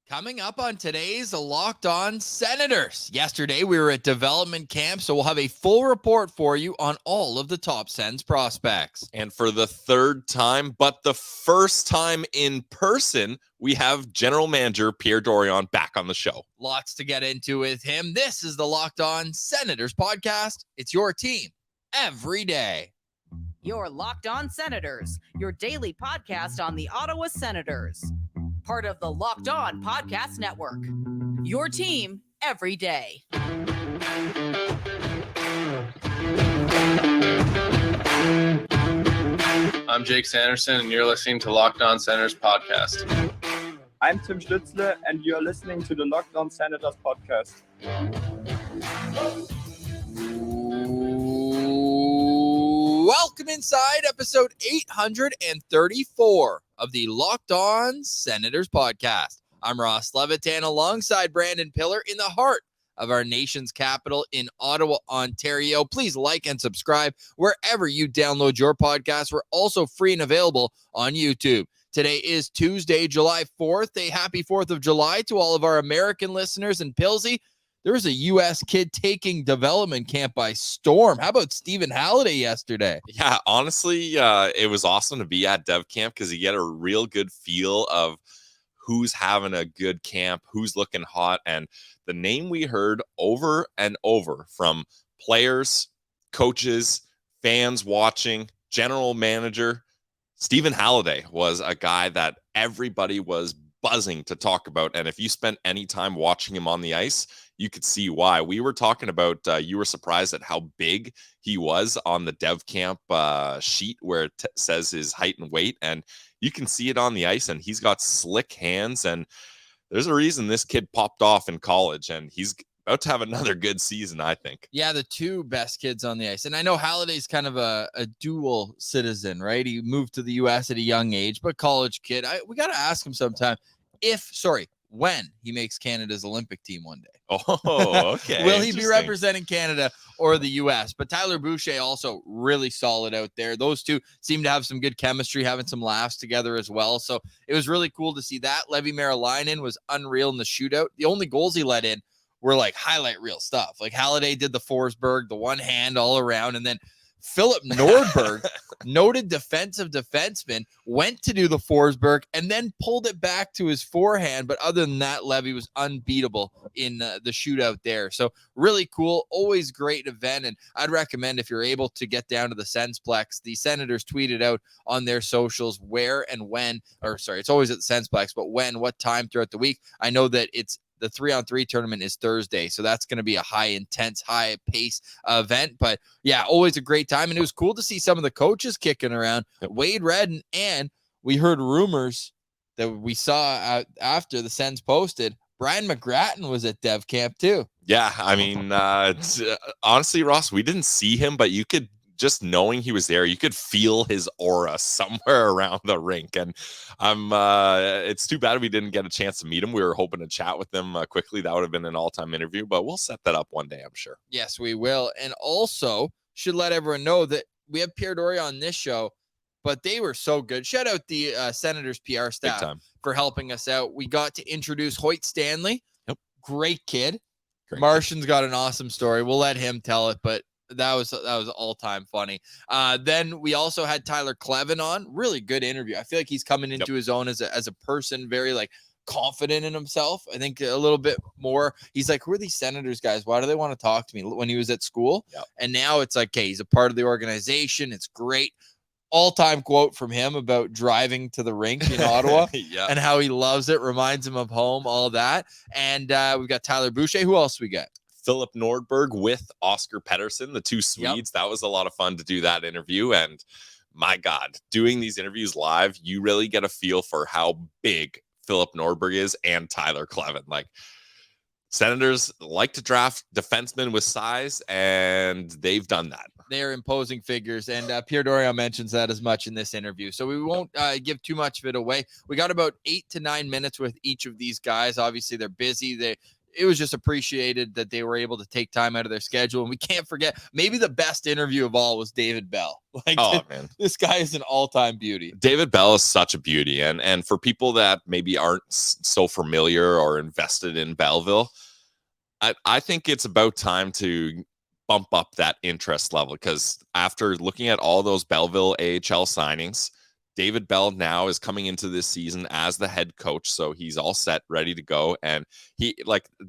Coming up on today's Locked On Senators. Yesterday, we were at development camp, so we'll have a full report for you on all of the top Sens prospects. And for the third time, but the first time in person, we have General Manager Pierre Dorion back on the show. Lots to get into with him. This is the Locked On Senators podcast. It's your team every day. Your Locked On Senators, your daily podcast on the Ottawa Senators. Part of the Locked On Podcast Network. Your team every day. I'm Jake Sanderson, and you're listening to Locked On Senators podcast. I'm Tim Stützle, and you're listening to the Locked On Senators podcast. Welcome inside episode 834 of the Locked On Senators podcast. I'm Ross Levitan alongside Brandon Piller in the heart of our nation's capital in Ottawa, Ontario. Please like and subscribe wherever you download your podcast. We're also free and available on YouTube. Today is Tuesday, July 4th. A happy 4th of July to all of our American listeners. And Pilsy, there was a U.S. kid taking development camp by storm. How about Stephen Halliday yesterday? Yeah, honestly, it was awesome to be at dev camp because you get a real good feel of who's having a good camp, who's looking hot. And the name we heard over and over from players, coaches, fans watching, general manager, Stephen Halliday was a guy that everybody was buzzing to talk about. And if you spent any time watching him on the ice, you could see why. We were talking about, you were surprised at how big he was on the dev camp sheet where it says his height and weight. And you can see it on the ice, and he's got slick hands. And there's a reason this kid popped off in college, and he's about to have another good season, I think. Yeah, the two best kids on the ice. And I know Halliday's kind of a dual citizen, right? He moved to the U.S. at a young age, but college kid. We got to ask him sometime when he makes Canada's Olympic team one day. Oh, okay. Will he be representing Canada or the U.S.? But Tyler Boucher also really solid out there. Those two seem to have some good chemistry, having some laughs together as well. So it was really cool to see that. Levi Marilainen was unreal in the shootout. The only goals he let in were like highlight reel stuff. Like Halliday did the Forsberg, the one hand all around, and then Philip Nordberg, noted defensive defenseman, went to do the Forsberg and then pulled it back to his forehand. But other than that, Levy was unbeatable in the shootout there. So really cool, always great event. And I'd recommend if you're able to get down to the Sensplex, the Senators tweeted out on their socials where and when, it's always at the Sensplex, but when, what time throughout the week. I know that the 3-on-3 tournament is Thursday, so that's going to be a high-intense, high-pace event. But, yeah, always a great time. And it was cool to see some of the coaches kicking around. Wade Redden, and we heard rumors that we saw after the Sens posted, Brian McGrattan was at dev camp too. Yeah, I mean, honestly, Ross, we didn't see him, but you could, just knowing he was there, you could feel his aura somewhere around the rink. And it's too bad we didn't get a chance to meet him. We were hoping to chat with him quickly. That would have been an all-time interview, but we'll set that up one day, I'm sure. Yes, we will. And also should let everyone know that we have Pierre Dorion on this show, but they were so good. Shout out the Senators PR staff for helping us out. We got to introduce Hoyt Stanley. Yep. Great kid. Martian's got an awesome story. We'll let him tell it, but that was all-time funny. Then we also had Tyler Kleven on. Really good interview. I feel like he's coming into his own as a person, very like confident in himself. I think a little bit more. He's like, who are these Senators guys? Why do they want to talk to me? When he was at school. Yep. And now it's like, okay, he's a part of the organization. It's great. All-time quote from him about driving to the rink in Ottawa and how he loves it, reminds him of home, all that. And we've got Tyler Boucher. Who else we got? Philip Nordberg with Oscar Pettersson, the two Swedes. That was a lot of fun to do that interview. And my God, doing these interviews live, you really get a feel for how big Philip Nordberg is and Tyler Kleven. Like, Senators like to draft defensemen with size, and they've done that. They're imposing figures, and Pierre Dorion mentions that as much in this interview. So we won't give too much of it away. We got about 8 to 9 minutes with each of these guys. Obviously, they're busy. it was just appreciated that they were able to take time out of their schedule. And we can't forget, maybe the best interview of all was David Bell. Like, Oh, man. This guy is an all-time beauty. David Bell is such a beauty. And for people that maybe aren't so familiar or invested in Belleville, I think it's about time to bump up that interest level, because after looking at all those Belleville AHL signings, David Bell now is coming into this season as the head coach. So he's all set, ready to go. And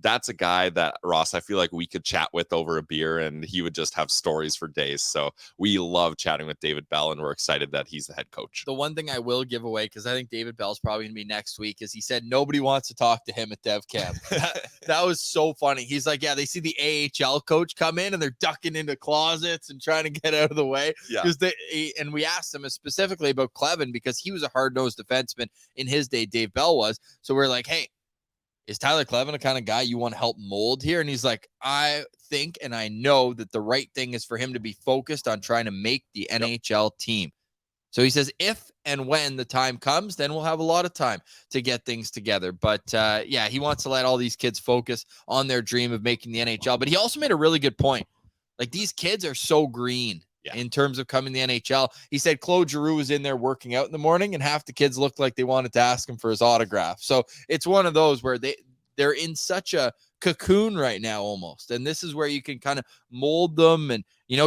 that's a guy that, Ross, I feel like we could chat with over a beer and he would just have stories for days. So we love chatting with David Bell and we're excited that he's the head coach. The one thing I will give away, because I think David Bell's probably going to be next week, is he said nobody wants to talk to him at Dev Camp. That was so funny. He's like, yeah, they see the AHL coach come in and they're ducking into closets and trying to get out of the way. Yeah. And we asked him specifically about Clevin, because he was a hard-nosed defenseman in his day. Dave Bell was. So we're like, hey, is Tyler Clevin the kind of guy you want to help mold here? And he's like, I think and I know that the right thing is for him to be focused on trying to make the NHL team. So he says, if and when the time comes, then we'll have a lot of time to get things together. But yeah, he wants to let all these kids focus on their dream of making the NHL. But he also made a really good point. Like, these kids are so green. In terms of coming to the NHL. He said Claude Giroux was in there working out in the morning and half the kids looked like they wanted to ask him for his autograph. So it's one of those where they're in such a cocoon right now almost. And this is where you can kind of mold them and,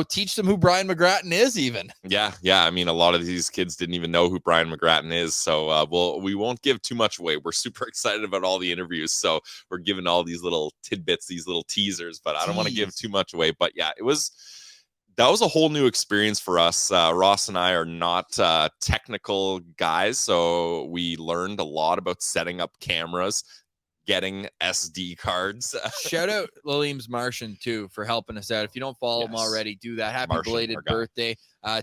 teach them who Brian McGrattan is even. Yeah. I mean, a lot of these kids didn't even know who Brian McGrattan is. So we won't give too much away. We're super excited about all the interviews. So we're giving all these little tidbits, these little teasers, but I don't want to give too much away. But yeah, that was a whole new experience for us. Ross and I are not technical guys, so we learned a lot about setting up cameras, getting SD cards. Shout out Laleem's Martian, too, for helping us out. If you don't follow him already, do that. Happy Martian, belated birthday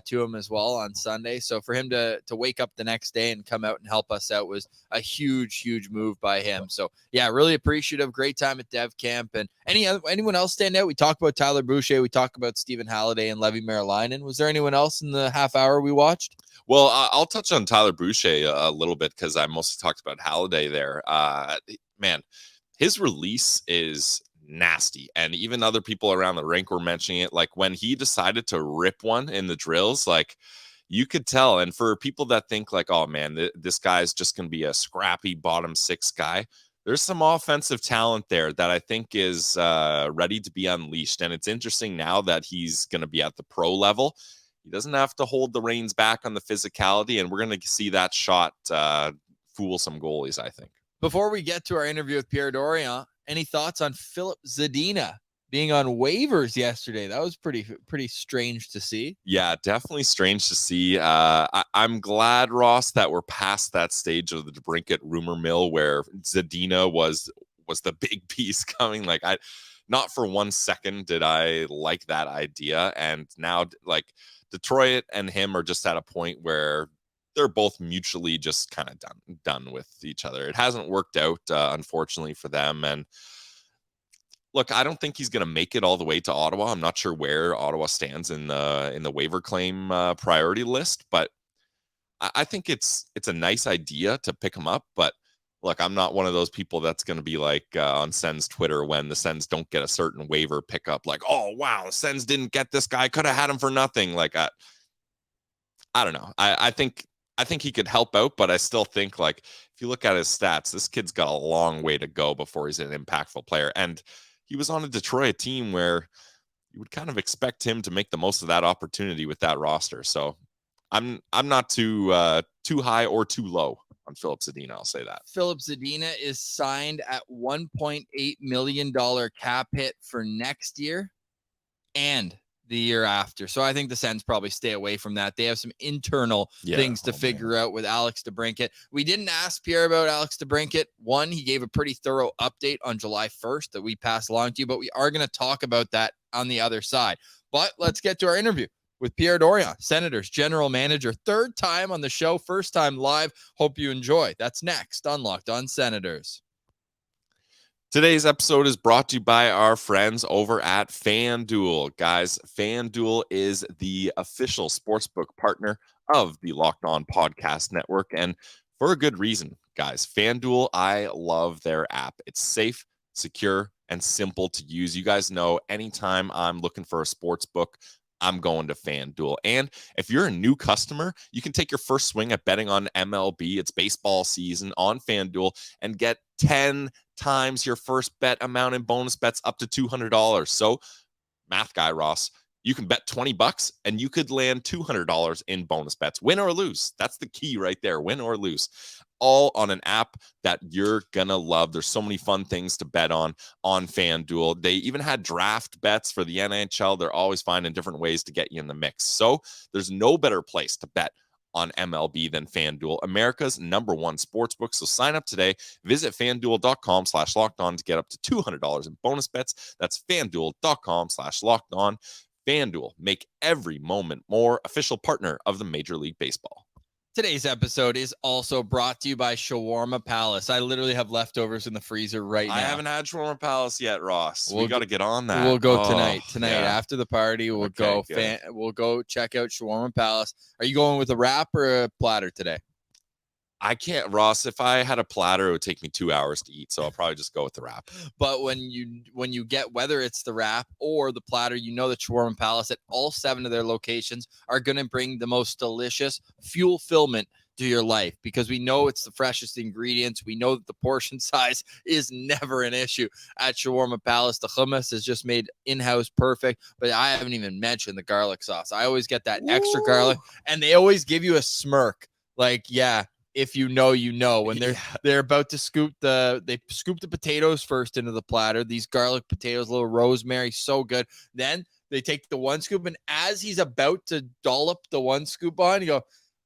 to him as well on Sunday. So for him to wake up the next day and come out and help us out was a huge, huge move by him. So, yeah, really appreciative. Great time at Dev Camp. And anyone else stand out? We talked about Tyler Boucher. We talked about Stephen Halliday and Levi Merlinan. Was there anyone else in the half hour we watched? Well, I'll touch on Tyler Boucher a little bit because I mostly talked about Halliday there. Man, his release is nasty. And even other people around the rink were mentioning it. Like, when he decided to rip one in the drills, like, you could tell. And for people that think like, oh man, this guy's just going to be a scrappy bottom six guy, there's some offensive talent there that I think is ready to be unleashed. And it's interesting now that he's going to be at the pro level. He doesn't have to hold the reins back on the physicality, and we're going to see that shot fool some goalies, I think. Before we get to our interview with Pierre Dorion, any thoughts on Filip Zadina being on waivers yesterday? That was pretty strange to see. Yeah, definitely strange to see. I'm glad, Ross, that we're past that stage of the DeBrincat rumor mill where Zadina was the big piece coming. Like, not for 1 second did I like that idea. And now, like, Detroit and him are just at a point where they're both mutually just kind of done with each other. It hasn't worked out, unfortunately, for them. And look, I don't think he's going to make it all the way to Ottawa. I'm not sure where Ottawa stands in the waiver claim priority list, but I think it's a nice idea to pick him up. But look, I'm not one of those people that's going to be like on Sens Twitter when the Sens don't get a certain waiver pickup, like, oh wow, the Sens didn't get this guy, could have had him for nothing. Like, I don't know. I think he could help out, but I still think, like, if you look at his stats, this kid's got a long way to go before he's an impactful player. And he was on a Detroit team where you would kind of expect him to make the most of that opportunity with that roster. So I'm not too high or too low on Filip Zadina. I'll say that. Filip Zadina is signed at $1.8 million cap hit for next year and the year after. So I think the Sens probably stay away from that. They have some internal things to figure out with Alex DeBrincat. We didn't ask Pierre about Alex DeBrincat. One, he gave a pretty thorough update on July 1st that we passed along to you, but we are going to talk about that on the other side. But let's get to our interview with Pierre Dorion, Senators general manager. Third time on the show, first time live. Hope you enjoy. That's next on Locked On Senators. Today's episode is brought to you by our friends over at FanDuel. Guys, FanDuel is the official sportsbook partner of the Locked On Podcast Network, and for a good reason, guys. FanDuel, I love their app. It's safe, secure, and simple to use. You guys know anytime I'm looking for a sports book, I'm going to FanDuel. And if you're a new customer, you can take your first swing at betting on MLB. It's baseball season on FanDuel and get 10 times your first bet amount in bonus bets up to $200. So, math guy Ross, you can bet $20 and you could land $200 in bonus bets, win or lose. That's the key right there, win or lose. All on an app that you're gonna love. There's so many fun things to bet on FanDuel. They even had draft bets for the NHL. They're always finding different ways to get you in the mix. So there's no better place to bet on MLB than FanDuel, America's #1 sportsbook. So sign up today. Visit FanDuel.com/lockedon to get up to $200 in bonus bets. That's FanDuel.com/lockedon. FanDuel, make every moment more. Official partner of the Major League Baseball. Today's episode is also brought to you by Shawarma Palace. I literally have leftovers in the freezer right now. I haven't had Shawarma Palace yet, Ross. We got to get on that. We'll go tonight. Yeah. After the party, we'll go check out Shawarma Palace. Are you going with a wrap or a platter today? I can't, Ross. If I had a platter, it would take me 2 hours to eat. So I'll probably just go with the wrap. But when you get, whether it's the wrap or the platter, you know that Shawarma Palace at all 7 of their locations are going to bring the most delicious fulfillment to your life, because we know it's the freshest ingredients. We know that the portion size is never an issue at Shawarma Palace. The hummus is just made in-house perfect, but I haven't even mentioned the garlic sauce. I always get that extra garlic, and they always give you a smirk. Like, yeah, if you know, you know, when they're about to scoop the potatoes first into the platter. These garlic potatoes, a little rosemary, so good. Then they take the 1 scoop, and as he's about to dollop the 1 scoop on, you go,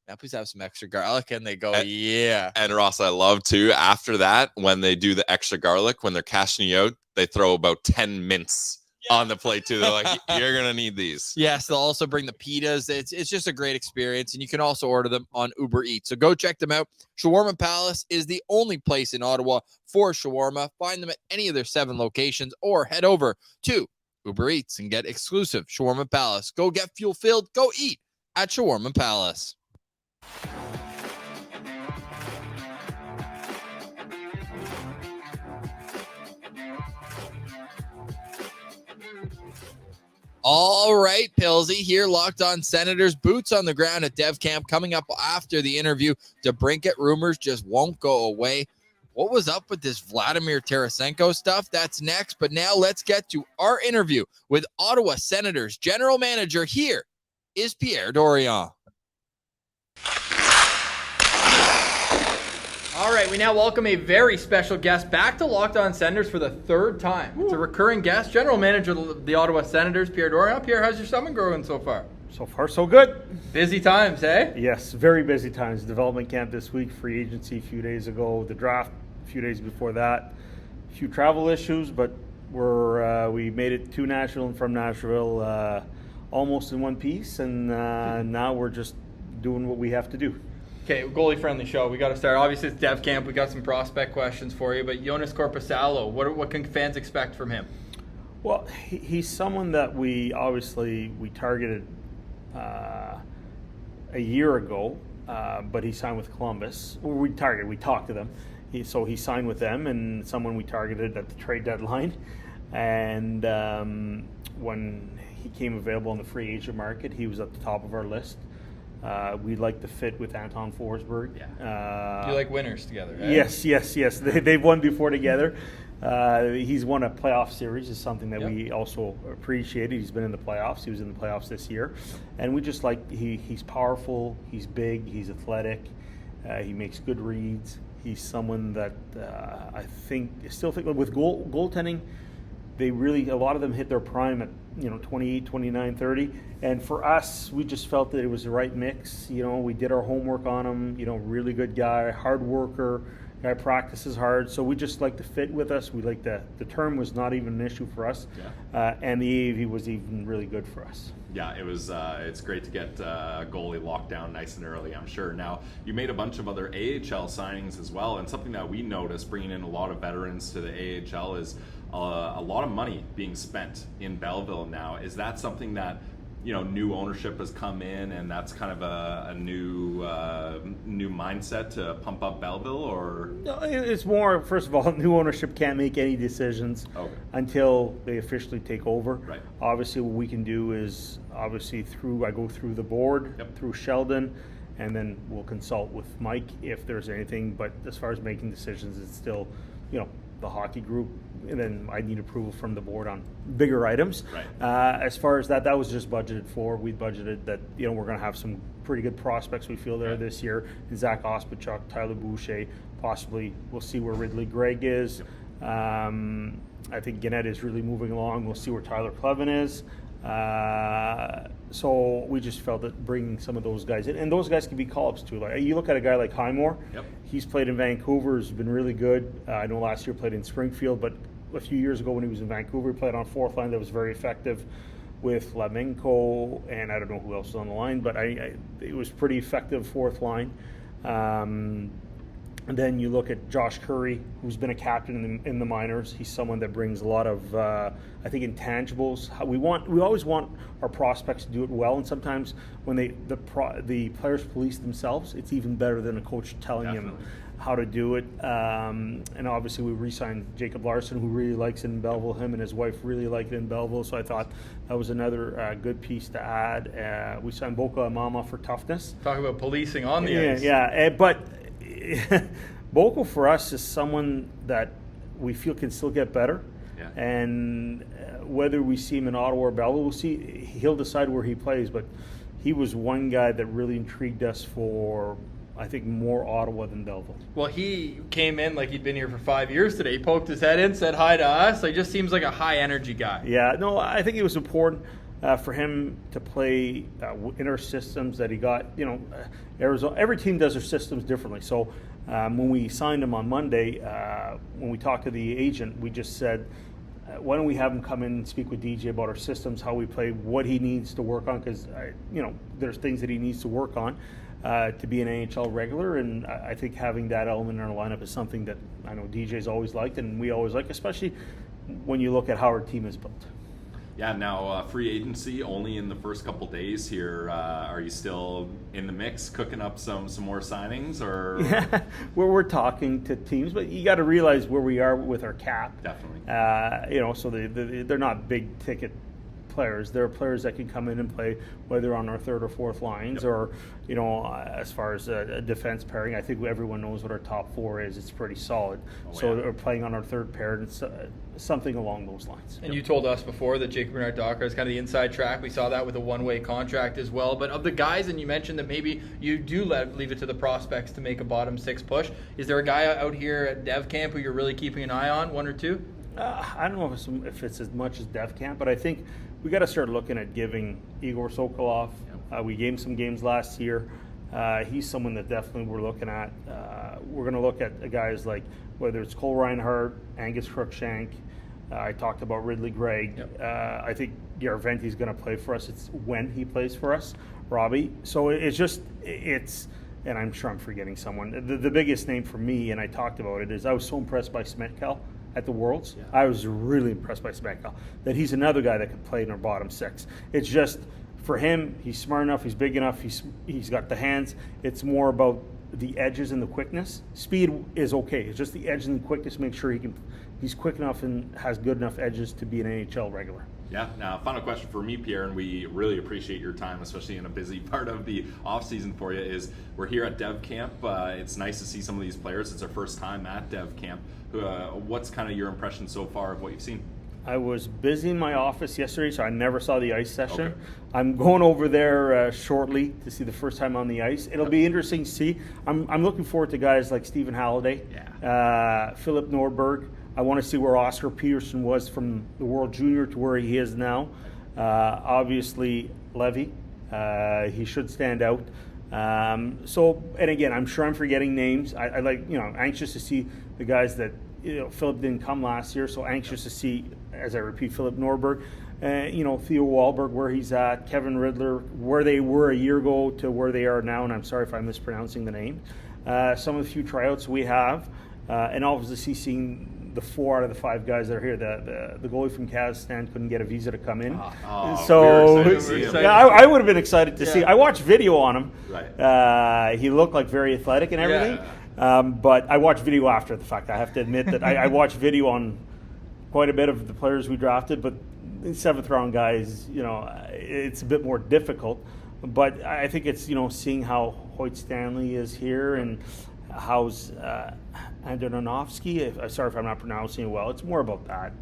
now please have some extra garlic, and they go, yeah. And Ross, I love too, after that, when they do the extra garlic, when they're cashing you out, they throw about 10 mints on the plate too. They're like, you're gonna need these. Yes, they'll also bring the pitas. It's just a great experience, and you can also order them on Uber Eats. So go check them out. Shawarma Palace is the only place in Ottawa for shawarma. Find them at any of their 7 locations, or head over to Uber Eats and get exclusive Shawarma Palace. Go get fuel filled. Go eat at Shawarma Palace. All right, Pilsy here, Locked On Senators, boots on the ground at Dev Camp. Coming up after the interview, DeBrincat rumors just won't go away. What was up with this Vladimir Tarasenko stuff? That's next, but now let's get to our interview with Ottawa Senators General Manager. Here is Pierre Dorion. All right, we now welcome a very special guest back to Locked On Senators for the 3rd time. It's a recurring guest, General Manager of the Ottawa Senators, Pierre Dorion. Pierre, how's your summer going so far? So far, so good. Busy times, eh? Yes, very busy times. Development camp this week, free agency a few days ago, the draft a few days before that. A few travel issues, but we made it to Nashville and from Nashville almost in one piece, and now we're just doing what we have to do. Okay, goalie-friendly show. We got to start. Obviously, it's Dev Camp. We got some prospect questions for you, but Joonas Korpisalo, what can fans expect from him? Well, he's someone that we targeted a year ago, but he signed with Columbus. We talked to them. So he signed with them, and someone we targeted at the trade deadline. And when he came available on the free agent market, he was at the top of our list. We like the fit with Anton Forsberg. Yeah. You like winners together, right? Yes. They've won before together. He's won a playoff series, is something that we also appreciated. He's been in the playoffs. He was in the playoffs this year. And we just like, he's powerful, he's big, he's athletic, he makes good reads. He's someone that I still think with goaltending, a lot of them hit their prime at 28, 29, 30. And for us, we just felt that it was the right mix. We did our homework on him, really good guy, hard worker, guy practices hard. So we just like the fit with us. We like the term was not even an issue for us. Yeah. And the AAV was even really good for us. Yeah, it was. It's great to get a goalie locked down nice and early, I'm sure. Now, you made a bunch of other AHL signings as well, and something that we noticed bringing in a lot of veterans to the AHL is a lot of money being spent in Belleville now. Is that something that new ownership has come in, and that's kind of a new mindset to pump up Belleville, or? No, it's more, first of all, new ownership can't make any decisions until they officially take over. Right. Obviously, what we can do is I go through the board, through Sheldon, and then we'll consult with Mike if there's anything. But as far as making decisions, it's still, the hockey group, and then I need approval from the board on bigger items. Right. As far as that was just budgeted for. We budgeted that, we're going to have some pretty good prospects we feel there this year. Zach Ospachuk, Tyler Boucher, possibly we'll see where Ridley Gregg is. I think Gannett is really moving along. We'll see where Tyler Clevin is. So we just felt that bringing some of those guys in, and those guys can be call-ups too. Like you look at a guy like Highmore, he's played in Vancouver, has been really good. I know last year played in Springfield, but a few years ago when he was in Vancouver, he played on fourth line that was very effective with Lamenko, and I don't know who else was on the line, but it was pretty effective fourth line. And then you look at Josh Curry, who's been a captain in the minors. He's someone that brings a lot of, I think, intangibles. We always want our prospects to do it well, and sometimes when the players police themselves, it's even better than a coach telling them how to do it. And obviously, we re-signed Jacob Larson, who really likes it in Belleville. Him and his wife really like it in Belleville, so I thought that was another good piece to add. We signed Boka Amama for toughness. Talk about policing on the ice. Yeah, but Boko for us is someone that we feel can still get better, and whether we see him in Ottawa or Belleville, we'll see. He'll decide where he plays, but he was one guy that really intrigued us for, I think, more Ottawa than Belleville. Well, he came in like he'd been here for 5 years today. He poked his head in, said hi to us. He just seems like a high energy guy. Yeah, no, I think it was important for him to play in our systems that he got. Arizona, every team does their systems differently. So when we signed him on Monday, when we talked to the agent, we just said, why don't we have him come in and speak with DJ about our systems, how we play, what he needs to work on, because there's things that he needs to work on to be an NHL regular, and I think having that element in our lineup is something that I know DJ's always liked and we always like, especially when you look at how our team is built. Yeah, now free agency only in the first couple days here. Are you still in the mix, cooking up some more signings, or? Yeah, we're talking to teams, but you got to realize where we are with our cap. Definitely. So they're not big ticket players. They're players that can come in and play whether on our third or fourth lines, or as far as a defense pairing. I think everyone knows what our top four is. It's pretty solid. They're playing on our third pair, and something along those lines. And you told us before that Jacob Bernard-Docker is kind of the inside track. We saw that with a one-way contract as well. But of the guys, and you mentioned that maybe you do leave it to the prospects to make a bottom six push. Is there a guy out here at Dev Camp who you're really keeping an eye on, one or two? I don't know if it's as much as Dev Camp, but I think we got to start looking at giving Igor Sokolov. We gave him some games last year. He's someone that definitely we're looking at. We're going to look at guys like whether it's Cole Reinhardt, Angus Crookshank. I talked about Ridley Gregg. I think Yaraventi's going to play for us. It's when he plays for us, Robbie. So and I'm sure I'm forgetting someone. The biggest name for me, and I talked about it, is I was so impressed by Smetkel at the Worlds. I was really impressed by Smetkel, that he's another guy that could play in our bottom six. It's just, for him, he's smart enough, he's big enough, he's got the hands. It's more about the edges and the quickness. Speed is okay. It's just the edge and the quickness. Make sure he's quick enough and has good enough edges to be an NHL regular. Yeah. Now, final question for me, Pierre, and we really appreciate your time, especially in a busy part of the off season for you. Is we're here at Dev Camp. It's nice to see some of these players. It's our first time at Dev Camp. What's kind of your impression so far of what you've seen? I was busy in my office yesterday, so I never saw the ice session. Okay. I'm going over there shortly to see the first time on the ice. It'll be interesting to see. I'm looking forward to guys like Stephen Halliday, Philip Nordberg. I want to see where Oscar Peterson was from the World Junior to where he is now. Obviously, Levy. He should stand out. And again, I'm sure I'm forgetting names. I like, anxious to see the guys that, Philip didn't come last year, so anxious to see, as I repeat, Philip Nordberg, Theo Wahlberg, where he's at, Kevin Riddler, where they were a year ago to where they are now, and I'm sorry if I'm mispronouncing the name. Some of the few tryouts we have, and obviously seeing the 4 out of the 5 guys that are here. The goalie from Kazakhstan couldn't get a visa to come in. Oh, So we were excited to see him. yeah, I would have been excited to see. I watched video on him. Right. He looked like very athletic and everything. But I watched video after the fact. I have to admit that I watched video on quite a bit of the players we drafted, but the 7th round guys, it's a bit more difficult. But I think it's, seeing how Hoyt Stanley is here and how's Andonovsky. Sorry if I'm not pronouncing it well. It's more about that.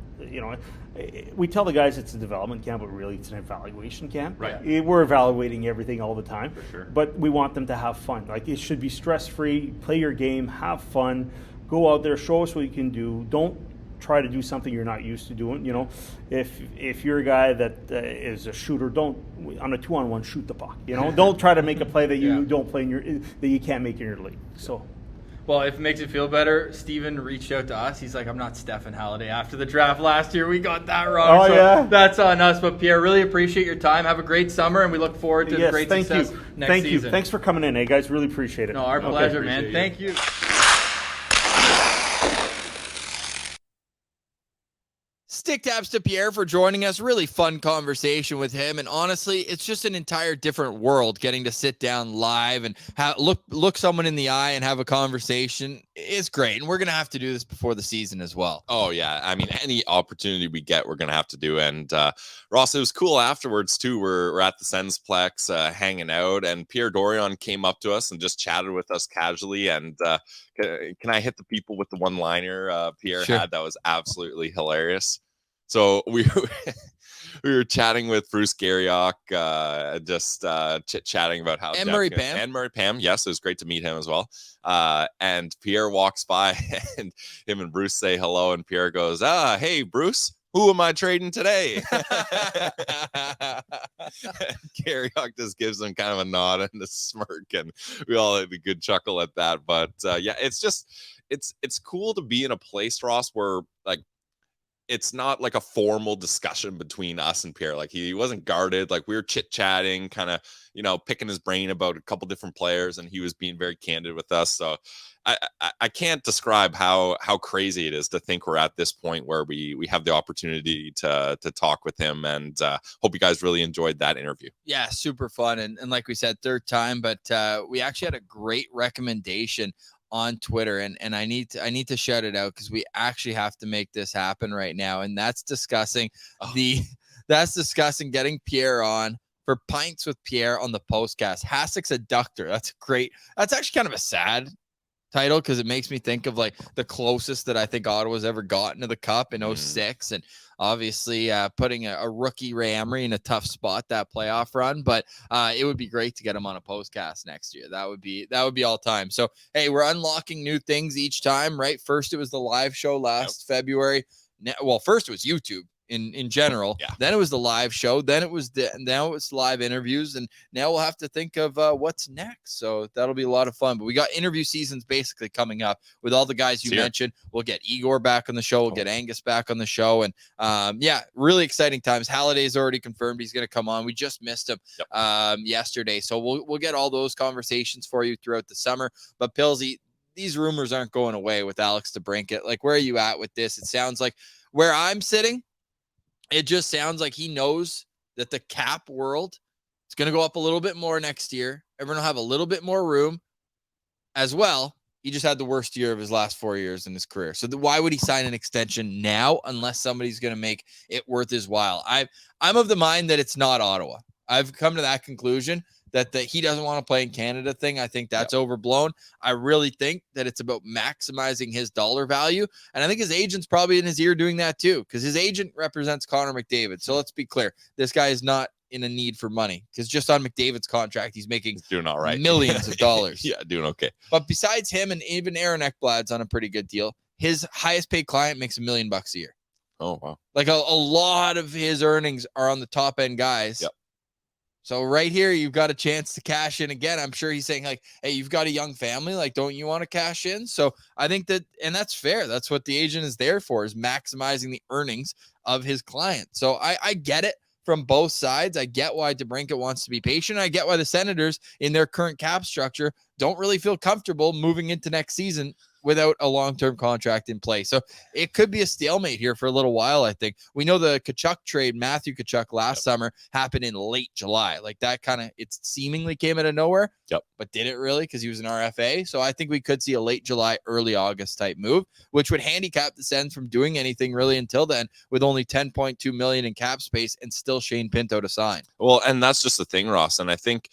We tell the guys it's a development camp, but really it's an evaluation camp. Right. We're evaluating everything all the time. For sure. But we want them to have fun. Like, it should be stress-free. Play your game. Have fun. Go out there. Show us what you can do. Don't try to do something you're not used to doing. If you're a guy that is a shooter, don't on a 2-on-1 shoot the puck. Don't try to make a play that you don't play that you can't make in your league. So. Well, if it makes it feel better, Steven reached out to us. He's like, I'm not Stefan Halliday. After the draft last year, we got that wrong. So that's on us. But Pierre, really appreciate your time. Have a great summer, and we look forward to great success next season. Thanks for coming in, guys. Really appreciate it. No, our pleasure, man. Thank you. Stick taps to Pierre for joining us. Really fun conversation with him. And honestly, it's just an entire different world getting to sit down live and look someone in the eye and have a conversation. It's great. And we're going to have to do this before the season as well. Oh, yeah. I mean, any opportunity we get, we're going to have to do. And Ross, it was cool afterwards, too. We're at the Sensplex hanging out, and Pierre Dorion came up to us and just chatted with us casually. And can I hit the people with the one-liner Pierre had? That was absolutely hilarious. So we were chatting with Bruce Garriock, just chit-chatting about how... And Murray Pam. And Murray Pam, yes. It was great to meet him as well. And Pierre walks by, and him and Bruce say hello, and Pierre goes, hey, Bruce, who am I trading today? Garriock just gives him kind of a nod and a smirk, and we all had a good chuckle at that. But yeah, it's cool to be in a place, Ross, where like it's not like a formal discussion between us and Pierre. Like he wasn't guarded. Like we were chit-chatting, kind of, picking his brain about a couple different players, and he was being very candid with us. So I can't describe how crazy it is to think we're at this point where we have the opportunity to talk with him, and hope you guys really enjoyed that interview. Yeah, super fun. And like we said, 3rd time, but we actually had a great recommendation on Twitter, and I need to shout it out because we actually have to make this happen right now, and that's discussing getting Pierre on for Pints with Pierre on the postcast. Hasek Adductor. That's great. That's actually kind of a sad title because it makes me think of like the closest that I think Ottawa's ever gotten to the Cup in 06, and obviously putting a rookie Ray Emery in a tough spot that playoff run. But it would be great to get him on a postcast next year. That would be all time. So hey, we're unlocking new things each time, right? First it was the live show last February. Well, first it was YouTube in general. Yeah. Then it was the live show. Then it was now it's live interviews, and now we'll have to think of what's next. So that'll be a lot of fun. But we got interview seasons basically coming up with all the guys you mentioned. We'll get Igor back on the show. We'll get Angus back on the show, and yeah, really exciting times. Halliday's already confirmed he's going to come on. We just missed him yesterday, so we'll get all those conversations for you throughout the summer. But Pillsy, these rumors aren't going away with Alex DeBrincat. Like, where are you at with this? It sounds like where I'm sitting, it just sounds like he knows that the cap world is going to go up a little bit more next year. Everyone will have a little bit more room as well. He just had the worst year of his last 4 years in his career. So why would he sign an extension now unless somebody's going to make it worth his while? I'm of the mind that it's not Ottawa. I've come to that conclusion that he doesn't want to play in Canada thing. I think that's overblown. I really think that it's about maximizing his dollar value. And I think his agent's probably in his ear doing that too, because his agent represents Connor McDavid. So let's be clear. This guy is not in a need for money, because just on McDavid's contract, he's making doing all right. Millions of dollars. Yeah, doing okay. But besides him, and even Aaron Ekblad's on a pretty good deal, his highest paid client makes $1 million a year. Oh, wow. Like a lot of his earnings are on the top end guys. Yep. So right here, you've got a chance to cash in again. I'm sure he's saying like, hey, you've got a young family. Like, don't you want to cash in? So I think that, and that's fair. That's what the agent is there for, is maximizing the earnings of his client. So I get it from both sides. I get why DeBrincat wants to be patient. I get why the Senators in their current cap structure don't really feel comfortable moving into next season without a long-term contract in place. So it could be a stalemate here for a little while, I think. We know the Tkachuk trade, Matthew Tkachuk, last summer happened in late July. Like that kind of, it seemingly came out of nowhere, but did it really? Because he was an RFA. So I think we could see a late July, early August type move, which would handicap the Sens from doing anything really until then, with only $10.2 million in cap space and still Shane Pinto to sign. Well, and that's just the thing, Ross. And I think,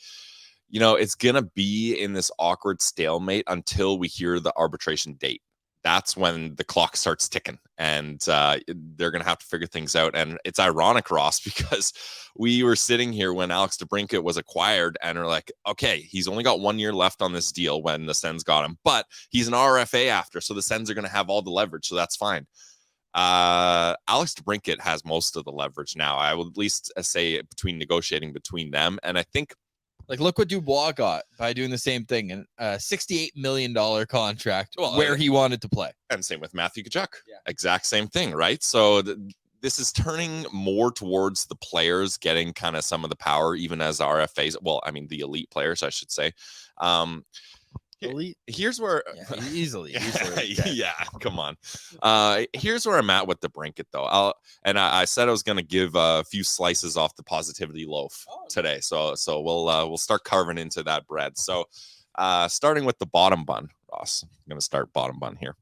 you know, it's going to be in this awkward stalemate until we hear the arbitration date. That's when the clock starts ticking, and they're going to have to figure things out. And it's ironic, Ross, because we were sitting here when Alex DeBrincat was acquired and are like, okay, he's only got 1 year left on this deal when the Sens got him, but he's an RFA after, so the Sens are going to have all the leverage, so that's fine. Alex DeBrincat has most of the leverage now. I would at least say between negotiating between them, and I think, like, look what Dubois got by doing the same thing, and $68 million contract where he wanted to play. And same with Matthew Tkachuk. Exact same thing, right? So this is turning more towards the players getting kind of some of the power, even as RFAs. Well, I mean, the elite players, I should say. Elite. Here's where easily. Yeah, come on. Here's where I'm at with DeBrincat, though. I said I was going to give a few slices off the positivity loaf today, so we'll start carving into that bread. So starting with the bottom bun, Ross. I'm going to start bottom bun here.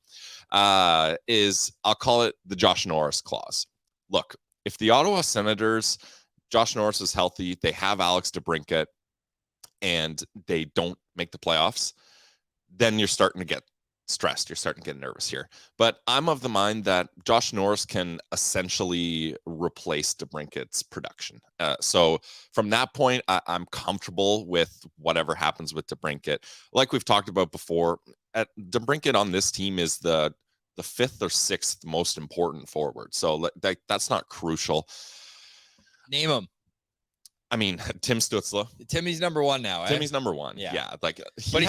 Is I'll call it the Josh Norris clause. Look, if the Ottawa Senators, Josh Norris is healthy, they have Alex DeBrincat, and they don't make the playoffs, then you're starting to get stressed. You're starting to get nervous here. But I'm of the mind that Josh Norris can essentially replace DeBrincat's production. So from that point, I'm comfortable with whatever happens with DeBrincat. Like we've talked about before, DeBrincat on this team is the fifth or sixth most important forward. So that's not crucial. Name him. I mean, Tim Stützle. Timmy's number one now. Eh? Timmy's number one. Yeah. Like, but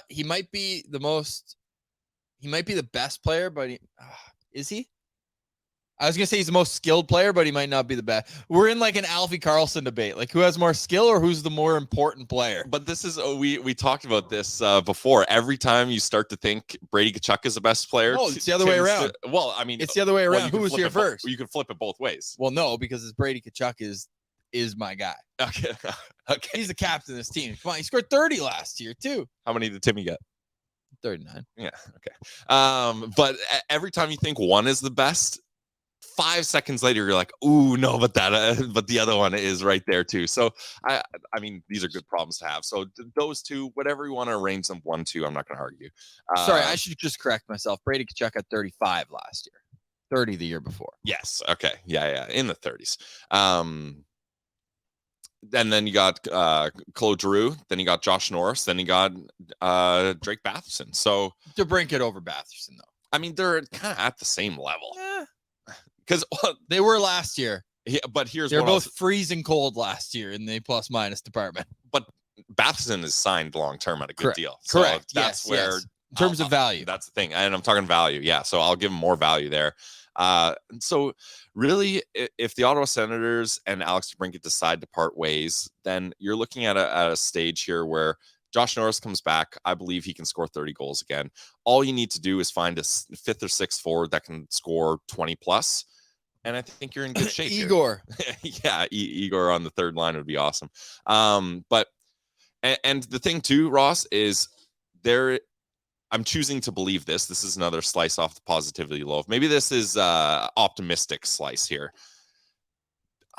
he might be the best player, but is he? I was going to say he's the most skilled player, but he might not be the best. We're in like an Alfie Karlsson debate. Like, who has more skill or who's the more important player? But this is, we talked about this before. Every time you start to think Brady Tkachuk is the best player. No, it's the other way around. Well, I mean, it's the other way around. Who was here first? You can flip it both ways. Well, no, because it's Brady Tkachuk is my guy. Okay. He's the captain of this team. Come on, he scored 30 last year too. How many did Timmy get? 39. Yeah. Okay. But every time you think one is the best, 5 seconds later you're like, ooh, no, but the other one is right there too. So I mean, these are good problems to have. So those two, whatever you want to arrange them, 1, 2, I'm not going to argue. Sorry, I should just correct myself. Brady Tkachuk had 35 last year. 30 the year before. Yes. Okay. Yeah. In the 30s. And then you got Claude Giroux. Then you got Josh Norris. Then you got Drake Batherson. So DeBrincat over Batherson, though. I mean, they're kind of at the same level. Because they were last year. Yeah, but they're both freezing cold last year in the plus minus department. But Batherson is signed long term at a good deal. Correct. So that's where, in terms of value, that's the thing. And I'm talking value. Yeah. So I'll give him more value there. So really, if the Ottawa Senators and Alex DeBrincat decide to part ways, then you're looking at a stage here where Josh Norris comes back. I believe he can score 30 goals again. All you need to do is find a fifth or sixth forward that can score 20 plus. And I think you're in good shape. Igor. Yeah. Igor on the third line would be awesome. But the thing too, Ross, is I'm choosing to believe this. This is another slice off the positivity loaf. Maybe this is optimistic slice here.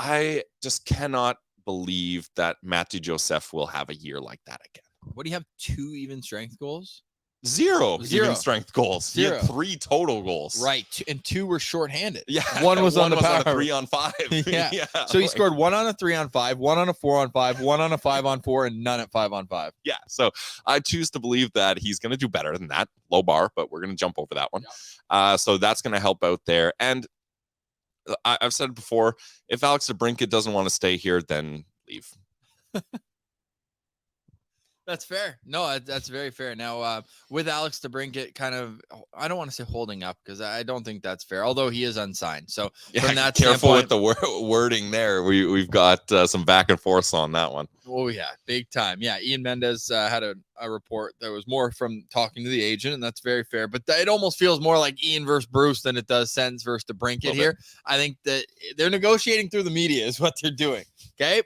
I just cannot believe that Matthew Joseph will have a year like that again. What do you have? 2 even strength goals? Zero even strength goals. Zero. He had 3 total goals. Right. And 2 were shorthanded. Yeah. One was on the power. On a 3-on-5. Yeah. So he scored 1 on a 3-on-5, 1 on a 4-on-5, 1 on a 5-on-4, and none at 5-on-5. Yeah. So I choose to believe that he's going to do better than that. Low bar, but we're going to jump over that one. Yeah. So that's going to help out there. And I've said it before, if Alex DeBrincat doesn't want to stay here, then leave. That's fair. No, that's very fair. Now, with Alex DeBrincat kind of, I don't want to say holding up because I don't think that's fair, although he is unsigned. So from that careful with standpoint, the wording there. We've got some back and forth on that one. oh yeah, big time. Yeah, Ian Mendez had a report that was more from talking to the agent, and that's very fair. But it almost feels more like Ian versus Bruce than it does Sens versus DeBrincat here. I think that they're negotiating through the media is what they're doing. Okay.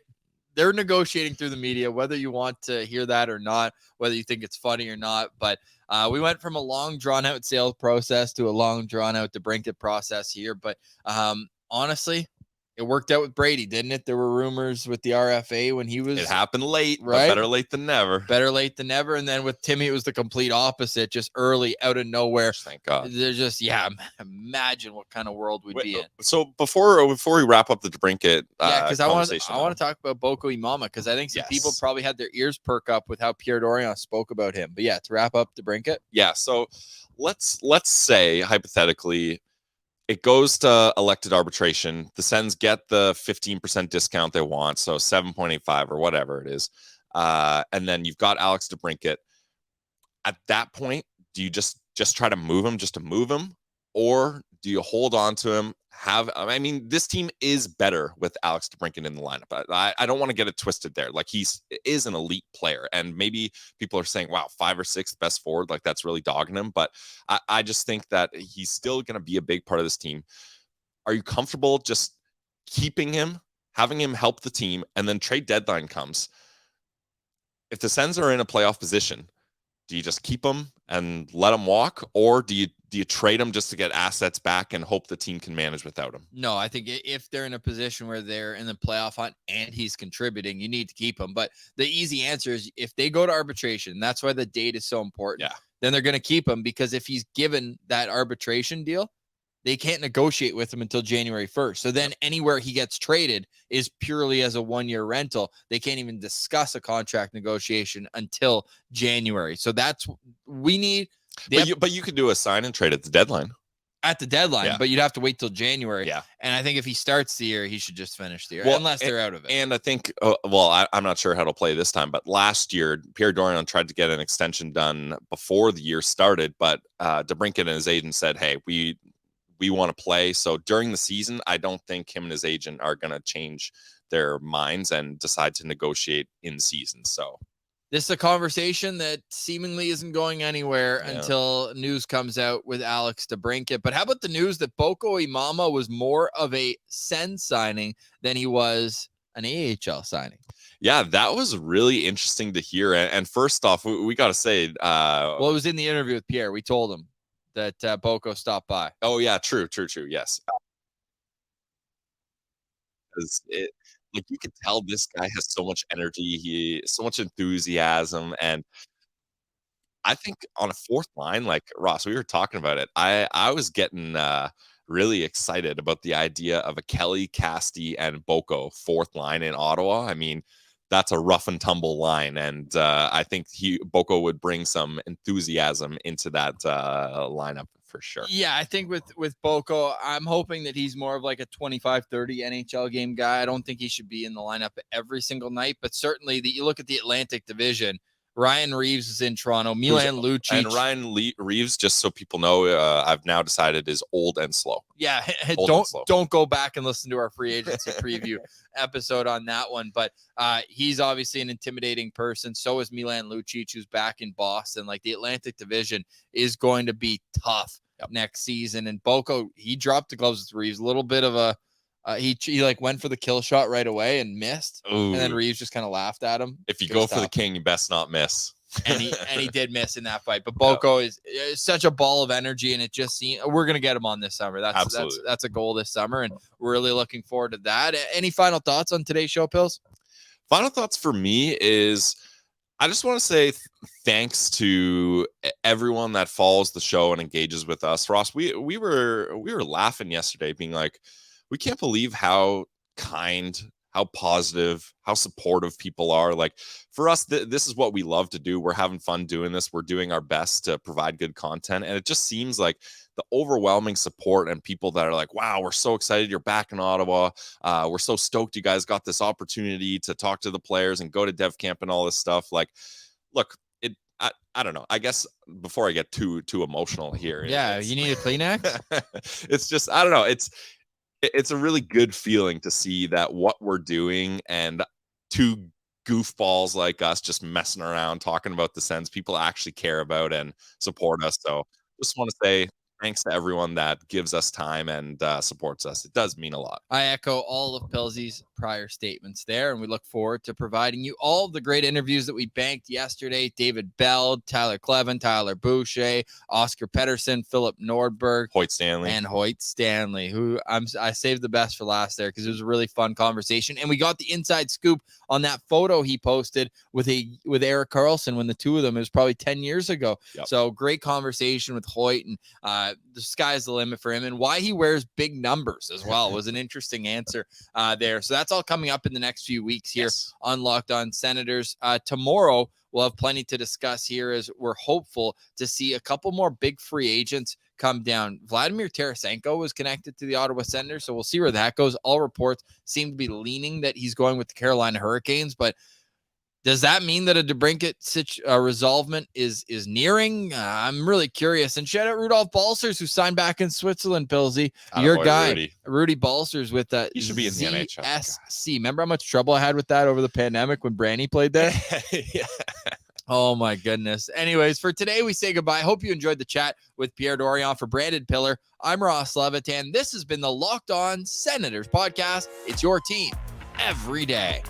They're negotiating through the media, whether you want to hear that or not, whether you think it's funny or not. But we went from a long, drawn-out sales process to a long, drawn-out DeBrincat process here. But honestly, it worked out with Brady, didn't it? There were rumors with the RFA when he was... It happened late, right? But better late than never. Better late than never. And then with Timmy, it was the complete opposite, just early, out of nowhere. Thank God. They're just, imagine what kind of world we'd be in. So before we wrap up the DeBrincat because I want to talk about Boko Imama, because I think some people probably had their ears perk up with how Pierre Dorion spoke about him. But to wrap up DeBrincat. Yeah, so let's say, hypothetically, it goes to elected arbitration. The Sens get the 15% discount they want, so 7.85 or whatever it is. And then you've got Alex DeBrincat. At that point, do you just try to move him, or do you hold on to him? This team is better with Alex DeBrincat in the lineup. I don't want to get it twisted there. Like, he is an elite player, and maybe people are saying, wow, 5 or 6 best forward, like that's really dogging him. But I just think that he's still going to be a big part of this team. Are you comfortable just keeping him, having him help the team, and then trade deadline comes? If the Sens are in a playoff position, do you just keep him and let him walk, or do you trade him just to get assets back and hope the team can manage without him? No, I think if they're in a position where they're in the playoff hunt and he's contributing, you need to keep him. But the easy answer is if they go to arbitration, that's why the date is so important. Then they're going to keep him, because if he's given that arbitration deal, they can't negotiate with him until January 1st. So then anywhere he gets traded is purely as a 1-year rental. They can't even discuss a contract negotiation until January. So that's we need. But you could do a sign and trade at the deadline. At the deadline, but you'd have to wait till January. Yeah. And I think if he starts the year, he should just finish the year, unless they're out of it. And I think, I'm not sure how to play this time, but last year, Pierre Dorion tried to get an extension done before the year started, but DeBrincat and his agent said, hey, we want to play. So during the season, I don't think him and his agent are going to change their minds and decide to negotiate in season. So this is a conversation that seemingly isn't going anywhere until news comes out with Alex DeBrincat. But how about the news that Boko Imama was more of a Sens signing than he was an AHL signing? Yeah, that was really interesting to hear. And first off, we got to say, it was in the interview with Pierre. We told him that Boko stopped by. Oh yeah, true. Yes. Like, you could tell this guy has so much energy, so much enthusiasm, and I think on a fourth line, like Ross, we were talking about it. I was getting really excited about the idea of a Kelly, Casti, and Boko fourth line in Ottawa. I mean, that's a rough and tumble line, and I think Boko would bring some enthusiasm into that lineup for sure. Yeah, I think with Boko, I'm hoping that he's more of like a 25-30 NHL game guy. I don't think he should be in the lineup every single night, but certainly you look at the Atlantic Division. Ryan Reeves is in Toronto. Milan Lucic. And Ryan Reeves, just so people know, I've now decided is old and slow. Yeah, don't go back and listen to our free agency preview episode on that one. But he's obviously an intimidating person. So is Milan Lucic, who's back in Boston. Like, the Atlantic Division is going to be tough next season. And Boko, he dropped the gloves with Reeves. A little bit of a he like went for the kill shot right away and missed. Ooh. And then Reeves just kind of laughed at him. If you go for the king, you best not miss. and he did miss in that fight. But Boko is such a ball of energy, and it just seems we're gonna get him on this summer. That's a goal this summer, and we're really looking forward to that. Any final thoughts on today's show, Pills? Final thoughts for me is I just want to say thanks to everyone that follows the show and engages with us. Ross, we were laughing yesterday, being like, we can't believe how kind, how positive, how supportive people are. Like, for us, this is what we love to do. We're having fun doing this. We're doing our best to provide good content. And it just seems like the overwhelming support and people that are like, wow, we're so excited you're back in Ottawa. We're so stoked you guys got this opportunity to talk to the players and go to dev camp and all this stuff. Like, look, I don't know. I guess before I get too emotional here. Yeah, you need a Kleenex? It's just, I don't know. It's a really good feeling to see that what we're doing and two goofballs like us just messing around, talking about the Sens, people actually care about and support us. So just want to say thanks to everyone that gives us time and supports us. It does mean a lot. I echo all of Pilsy's prior statements there, and we look forward to providing you all of the great interviews that we banked yesterday. David Bell, Tyler Clevin, Tyler Boucher, Oscar Pedersen, Philip Nordberg, Hoyt Stanley, and Hoyt Stanley, who I saved the best for last there because it was a really fun conversation. And we got the inside scoop on that photo he posted with Erik Karlsson when the two of them, it was probably 10 years ago. Yep. So great conversation with Hoyt, and the sky's the limit for him, and why he wears big numbers as well was an interesting answer there. So that's all coming up in the next few weeks here on Locked On Senators. Tomorrow we'll have plenty to discuss here as we're hopeful to see a couple more big free agents come down. Vladimir Tarasenko was connected to the Ottawa Senators, so we'll see where that goes. All reports seem to be leaning that he's going with the Carolina Hurricanes, but does that mean that a DeBrincat resolvement is nearing? I'm really curious. And shout out Rudolph Balcers, who signed back in Switzerland, Pilsy. Your guy, Rudy Balcers, with that. He should be in the NHL. ZSC. Remember how much trouble I had with that over the pandemic when Brandy played there? Yeah. Oh, my goodness. Anyways, for today, we say goodbye. Hope you enjoyed the chat with Pierre Dorion. For Brandon Piller, I'm Ross Levitan. This has been the Locked On Senators podcast. It's your team every day.